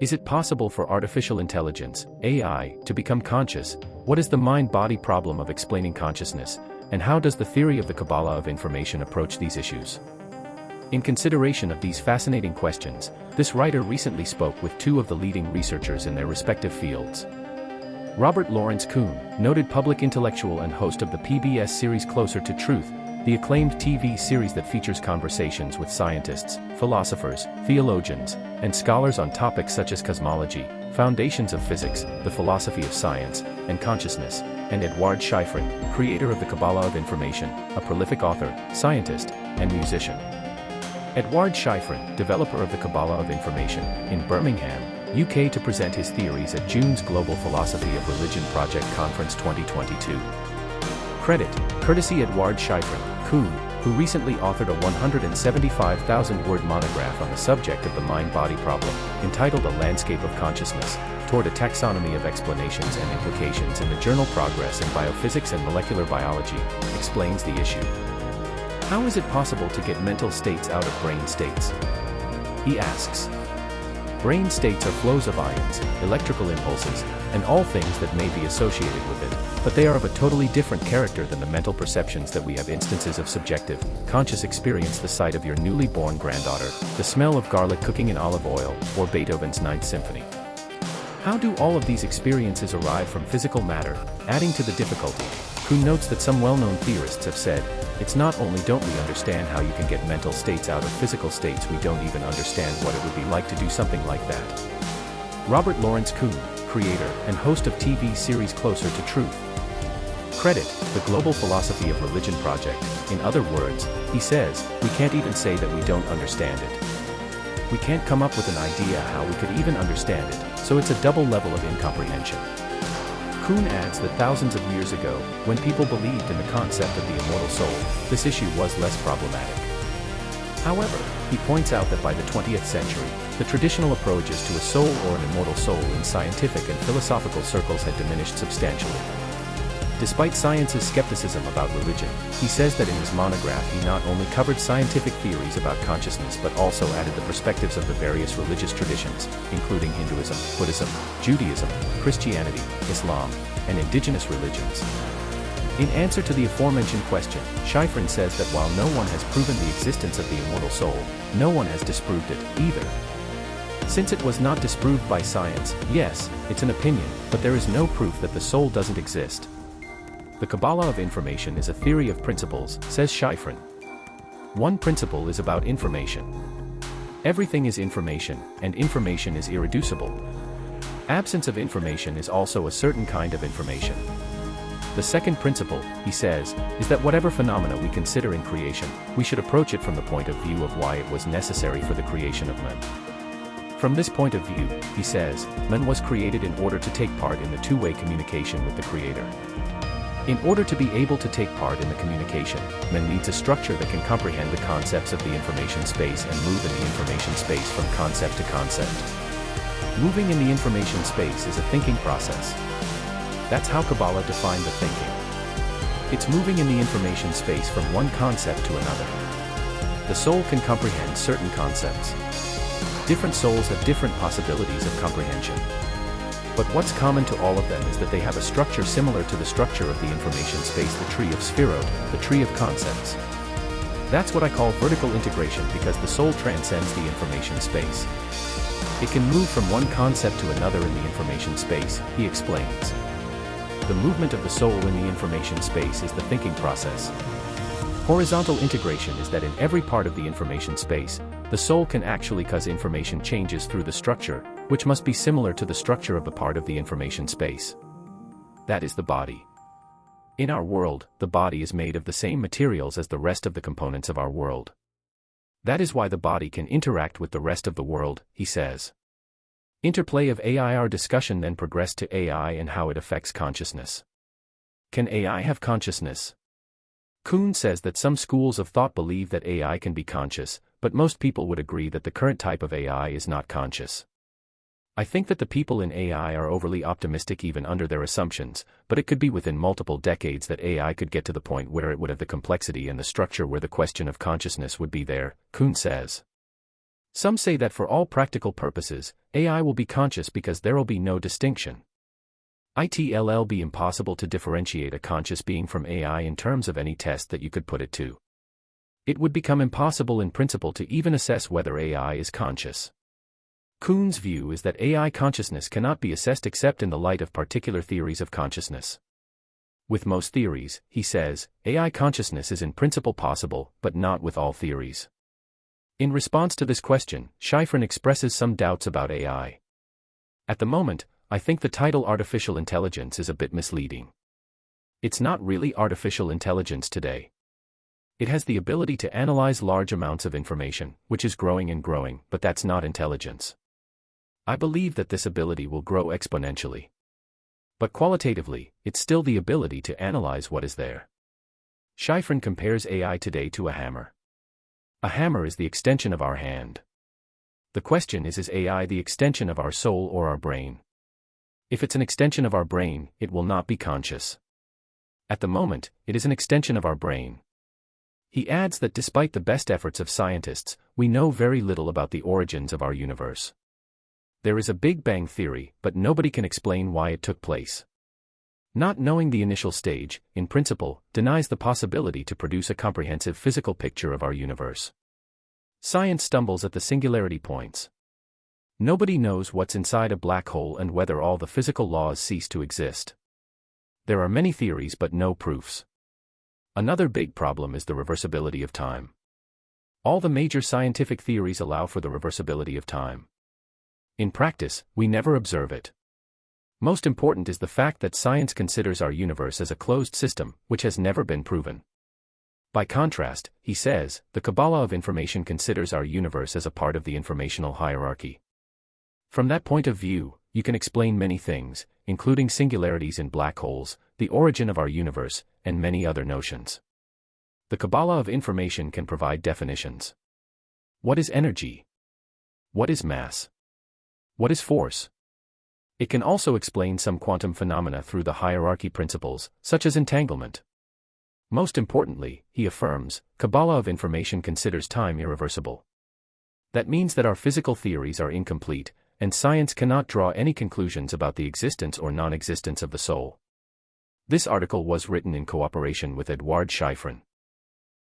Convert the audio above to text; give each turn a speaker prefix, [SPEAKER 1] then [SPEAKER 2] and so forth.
[SPEAKER 1] Is it possible for artificial intelligence, AI, to become conscious? What is the mind-body problem of explaining consciousness, and how does the theory of the Kabbalah of information approach these issues? In consideration of these fascinating questions, this writer recently spoke with two of the leading researchers in their respective fields. Robert Lawrence Kuhn, noted public intellectual and host of the PBS series Closer to Truth, the acclaimed TV series that features conversations with scientists, philosophers, theologians, and scholars on topics such as cosmology, foundations of physics, the philosophy of science, and consciousness, and Edward Shifrin, creator of the Kabbalah of Information, a prolific author, scientist, and musician. Edward Shifrin, developer of the Kabbalah of Information, in Birmingham, UK, to present his theories at June's Global Philosophy of Religion Project Conference 2022. Credit, courtesy Edward Shifrin, Kuhn, who recently authored a 175,000-word monograph on the subject of the mind-body problem, entitled A Landscape of Consciousness, toward a taxonomy of explanations and implications in the journal Progress in Biophysics and Molecular Biology, explains the issue. How is it possible to get mental states out of brain states? He asks. Brain states are flows of ions, electrical impulses, and all things that may be associated with it, but they are of a totally different character than the mental perceptions that we have. Instances of subjective, conscious experience: the sight of your newly born granddaughter, the smell of garlic cooking in olive oil, or Beethoven's Ninth Symphony. How do all of these experiences arrive from physical matter? Adding to the difficulty, Kuhn notes that some well-known theorists have said, it's not only don't we understand how you can get mental states out of physical states, we don't even understand what it would be like to do something like that. Robert Lawrence Kuhn, creator and host of TV series Closer to Truth. Credit, the Global Philosophy of Religion Project. In other words, he says, we can't even say that we don't understand it. We can't come up with an idea how we could even understand it, so it's a double level of incomprehension. Kuhn adds that thousands of years ago, when people believed in the concept of the immortal soul, this issue was less problematic. However, he points out that by the 20th century, the traditional approaches to a soul or an immortal soul in scientific and philosophical circles had diminished substantially. Despite science's skepticism about religion, he says that in his monograph he not only covered scientific theories about consciousness but also added the perspectives of the various religious traditions, including Hinduism, Buddhism, Judaism, Christianity, Islam, and indigenous religions. In answer to the aforementioned question, Shifrin says that while no one has proven the existence of the immortal soul, no one has disproved it, either. Since it was not disproved by science, yes, it's an opinion, but there is no proof that the soul doesn't exist. The Kabbalah of Information is a theory of principles, says Shifrin. One principle is about information. Everything is information, and information is irreducible. Absence of information is also a certain kind of information. The second principle, he says, is that whatever phenomena we consider in creation, we should approach it from the point of view of why it was necessary for the creation of man. From this point of view, he says, man was created in order to take part in the two-way communication with the Creator. In order to be able to take part in the communication, man needs a structure that can comprehend the concepts of the information space and move in the information space from concept to concept. Moving in the information space is a thinking process. That's how Kabbalah defined the thinking. It's moving in the information space from one concept to another. The soul can comprehend certain concepts. Different souls have different possibilities of comprehension. But what's common to all of them is that they have a structure similar to the structure of the information space, the tree of Sphirot, the tree of concepts. That's what I call vertical integration, because the soul transcends the information space. It can move from one concept to another in the information space, he explains. The movement of the soul in the information space is the thinking process. Horizontal integration is that in every part of the information space, the soul can actually cause information changes through the structure, which must be similar to the structure of a part of the information space. That is the body. In our world, the body is made of the same materials as the rest of the components of our world. That is why the body can interact with the rest of the world, he says. Interplay of AI. Our discussion then progressed to AI and how it affects consciousness. Can AI have consciousness? Kuhn says that some schools of thought believe that AI can be conscious, but most people would agree that the current type of AI is not conscious. I think that the people in AI are overly optimistic even under their assumptions, but it could be within multiple decades that AI could get to the point where it would have the complexity and the structure where the question of consciousness would be there, Kuhn says. Some say that for all practical purposes, AI will be conscious because there will be no distinction. It'll be impossible to differentiate a conscious being from AI in terms of any test that you could put it to. It would become impossible in principle to even assess whether AI is conscious. Kuhn's view is that AI consciousness cannot be assessed except in the light of particular theories of consciousness. With most theories, he says, AI consciousness is in principle possible, but not with all theories. In response to this question, Schifrin expresses some doubts about AI. At the moment, I think the title artificial intelligence is a bit misleading. It's not really artificial intelligence today. It has the ability to analyze large amounts of information, which is growing and growing, but that's not intelligence. I believe that this ability will grow exponentially. But qualitatively, it's still the ability to analyze what is there. Schifrin compares AI today to a hammer. A hammer is the extension of our hand. The question is AI the extension of our soul or our brain? If it's an extension of our brain, it will not be conscious. At the moment, it is an extension of our brain. He adds that despite the best efforts of scientists, we know very little about the origins of our universe. There is a Big Bang theory, but nobody can explain why it took place. Not knowing the initial stage, in principle, denies the possibility to produce a comprehensive physical picture of our universe. Science stumbles at the singularity points. Nobody knows what's inside a black hole and whether all the physical laws cease to exist. There are many theories but no proofs. Another big problem is the reversibility of time. All the major scientific theories allow for the reversibility of time. In practice, we never observe it. Most important is the fact that science considers our universe as a closed system, which has never been proven. By contrast, he says, the Kabbalah of information considers our universe as a part of the informational hierarchy. From that point of view, you can explain many things, including singularities in black holes, the origin of our universe, and many other notions. The Kabbalah of information can provide definitions. What is energy? What is mass? What is force? It can also explain some quantum phenomena through the hierarchy principles, such as entanglement. Most importantly, he affirms, Kabbalah of information considers time irreversible. That means that our physical theories are incomplete, and science cannot draw any conclusions about the existence or non-existence of the soul. This article was written in cooperation with Eduard Schifrin.